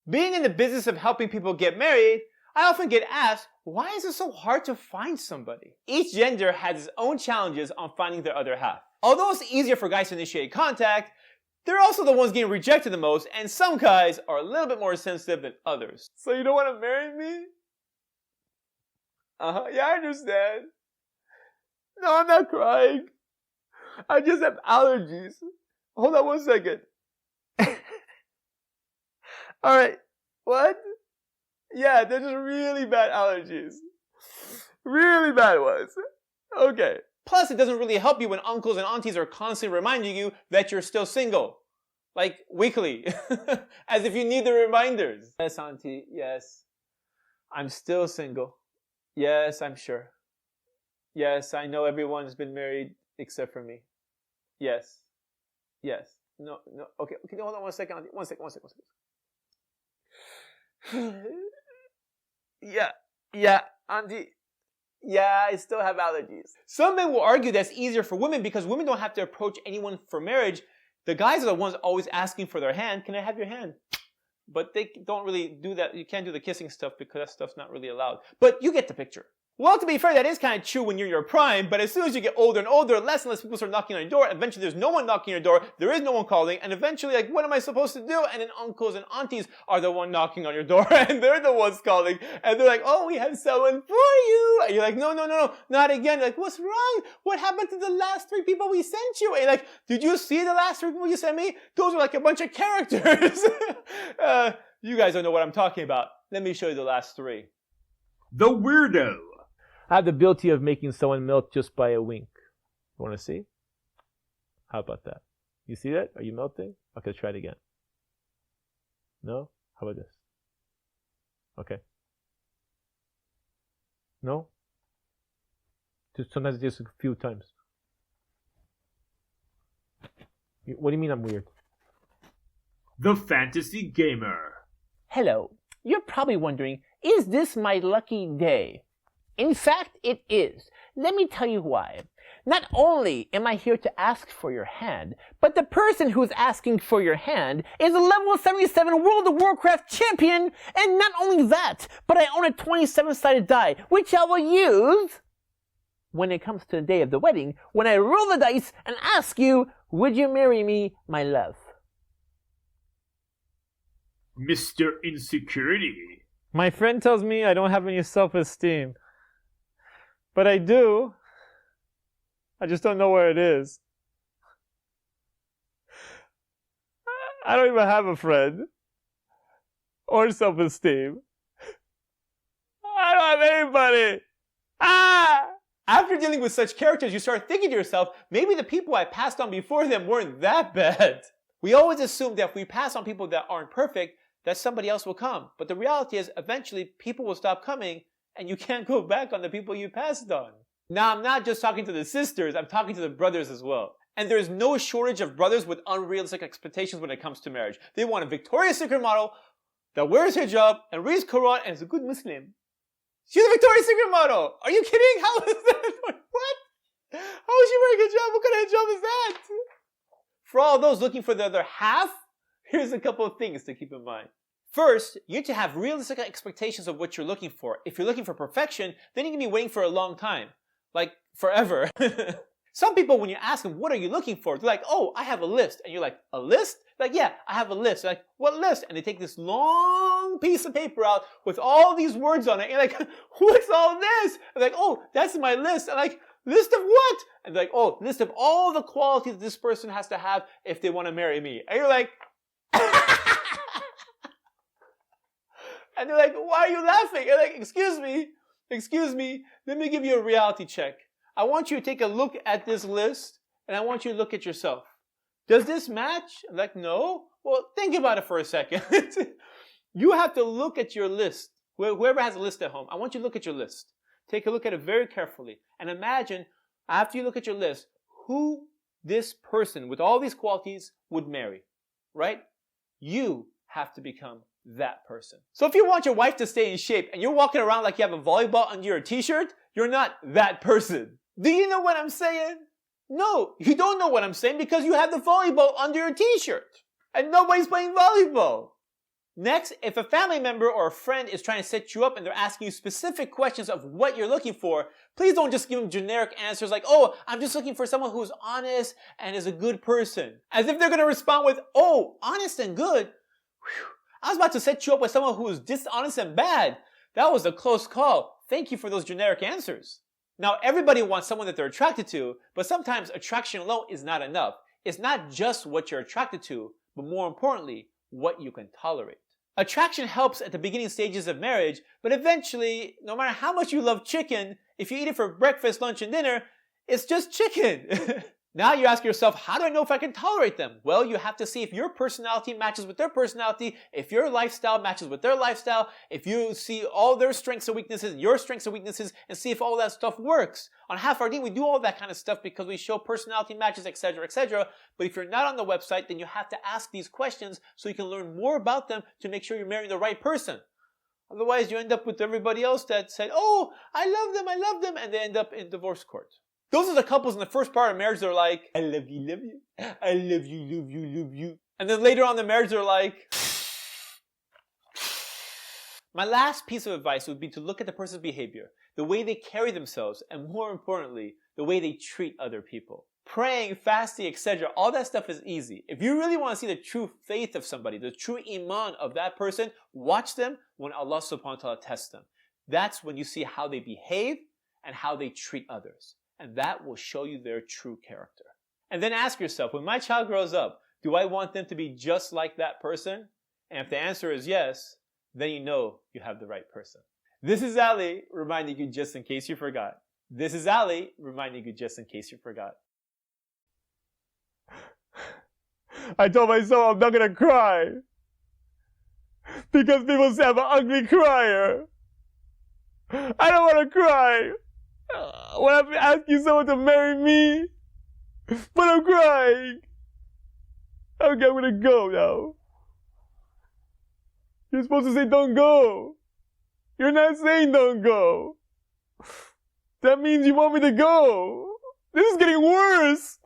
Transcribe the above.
Being in the business of helping people get married, I often get asked, why is it so hard to find somebody? Each gender has its own challenges on finding their other half. Although it's easier for guys to initiate contact, they're also the ones getting rejected the most, and some guys are a little bit more sensitive than others. So you don't want to marry me? Yeah, I understand. No, I'm not crying. I just have allergies. Hold on 1 second. Alright, what? Yeah, they're just really bad allergies. Really bad ones. Okay. Plus, it doesn't really help you when uncles and aunties are constantly reminding you that you're still single. Like, weekly. As if you need the reminders. Yes, auntie, yes. I'm still single. Yes, I'm sure. Yes, I know everyone's been married except for me. Yes. Yes. No, okay, hold on 1 second, auntie. One second. Yeah, auntie. Yeah, I still have allergies. Some men will argue that's easier for women because women don't have to approach anyone for marriage. The guys are the ones always asking for their hand. Can I have your hand? But they don't really do that. You can't do the kissing stuff because that stuff's not really allowed. But you get the picture. Well, to be fair, that is kind of true when you're in your prime, but as soon as you get older and older, less and less people start knocking on your door. Eventually, there's no one knocking on your door. There is no one calling. And eventually, like, what am I supposed to do? And then uncles and aunties are the one knocking on your door, and they're the ones calling. And they're like, oh, we have someone for you. And you're like, no, not again. You're like, what's wrong? What happened to the last 3 people we sent you? And you're like, did you see the last 3 people you sent me? Those are like a bunch of characters. You guys don't know what I'm talking about. Let me show you the last 3. The weirdo. I have the ability of making someone melt just by a wink. You want to see? How about that? You see that? Are you melting? Okay, try it again. No? How about this? Okay. No? Sometimes just a few times. What do you mean I'm weird? The fantasy gamer. Hello. You're probably wondering, is this my lucky day? In fact, it is. Let me tell you why. Not only am I here to ask for your hand, but the person who's asking for your hand is a level 77 World of Warcraft champion, and not only that, but I own a 27-sided die, which I will use when it comes to the day of the wedding, when I roll the dice and ask you, would you marry me, my love? Mr. Insecurity. My friend tells me I don't have any self-esteem. But I do. I just don't know where it is. I don't even have a friend. Or self-esteem. I don't have anybody. After dealing with such characters, you start thinking to yourself, maybe the people I passed on before them weren't that bad. We always assume that if we pass on people that aren't perfect, that somebody else will come. But the reality is, eventually, people will stop coming, and you can't go back on the people you passed on. Now, I'm not just talking to the sisters, I'm talking to the brothers as well. And there's no shortage of brothers with unrealistic expectations when it comes to marriage. They want a Victoria's Secret model that wears hijab and reads Quran and is a good Muslim. She's a Victoria's Secret model! Are you kidding? How is that? What? How is she wearing hijab? What kind of hijab is that? For all those looking for the other half, here's a couple of things to keep in mind. First, you need to have realistic expectations of what you're looking for. If you're looking for perfection, then you can be waiting for a long time. Like, forever. Some people, when you ask them, what are you looking for? They're like, oh, I have a list. And you're like, a list? Like, yeah, I have a list. They're like, what list? And they take this long piece of paper out with all these words on it. And you're like, what's all this? And they're like, oh, that's my list. And like, list of what? And they're like, oh, list of all the qualities this person has to have if they want to marry me. And you're like, and they're like, why are you laughing? And like, excuse me, let me give you a reality check. I want you to take a look at this list, and I want you to look at yourself. Does this match? I'm like, no. Well, think about it for a second. You have to look at your list. Whoever has a list at home, I want you to look at your list. Take a look at it very carefully, and imagine, after you look at your list, who this person with all these qualities would marry, right? You have to become that person. So if you want your wife to stay in shape and you're walking around like you have a volleyball under your t-shirt, you're not that person. Do you know what I'm saying? No, you don't know what I'm saying because you have the volleyball under your t-shirt. And nobody's playing volleyball. Next, if a family member or a friend is trying to set you up and they're asking you specific questions of what you're looking for, please don't just give them generic answers like, oh, I'm just looking for someone who's honest and is a good person. As if they're going to respond with, oh, honest and good? Whew. I was about to set you up with someone who is dishonest and bad. That was a close call. Thank you for those generic answers. Now, everybody wants someone that they're attracted to, but sometimes attraction alone is not enough. It's not just what you're attracted to, but more importantly, what you can tolerate. Attraction helps at the beginning stages of marriage, but eventually, no matter how much you love chicken, if you eat it for breakfast, lunch, and dinner, it's just chicken. Now you ask yourself, how do I know if I can tolerate them? Well, you have to see if your personality matches with their personality, if your lifestyle matches with their lifestyle, if you see all their strengths and weaknesses, your strengths and weaknesses, and see if all that stuff works. On Half Our Ding, we do all that kind of stuff because we show personality matches, etc., etc. But if you're not on the website, then you have to ask these questions so you can learn more about them to make sure you're marrying the right person. Otherwise, you end up with everybody else that said, oh, I love them, and they end up in divorce court. Those are the couples in the first part of marriage that are like, I love you, I love you, love you, love you. And then later on in the marriage, they're like, my last piece of advice would be to look at the person's behavior, the way they carry themselves, and more importantly, the way they treat other people. Praying, fasting, etc., all that stuff is easy. If you really want to see the true faith of somebody, the true iman of that person, watch them when Allah subhanahu wa ta'ala tests them. That's when you see how they behave and how they treat others. And that will show you their true character. And then ask yourself, when my child grows up, do I want them to be just like that person? And if the answer is yes, then you know you have the right person. This is Ali, reminding you just in case you forgot. This is Ali, reminding you just in case you forgot. I told myself I'm not gonna cry. Because people say I'm an ugly crier. I don't want to cry. When I'm asking someone to marry me, but I'm crying. Okay, I'm gonna go now. You're supposed to say don't go. You're not saying don't go. That means you want me to go. This is getting worse.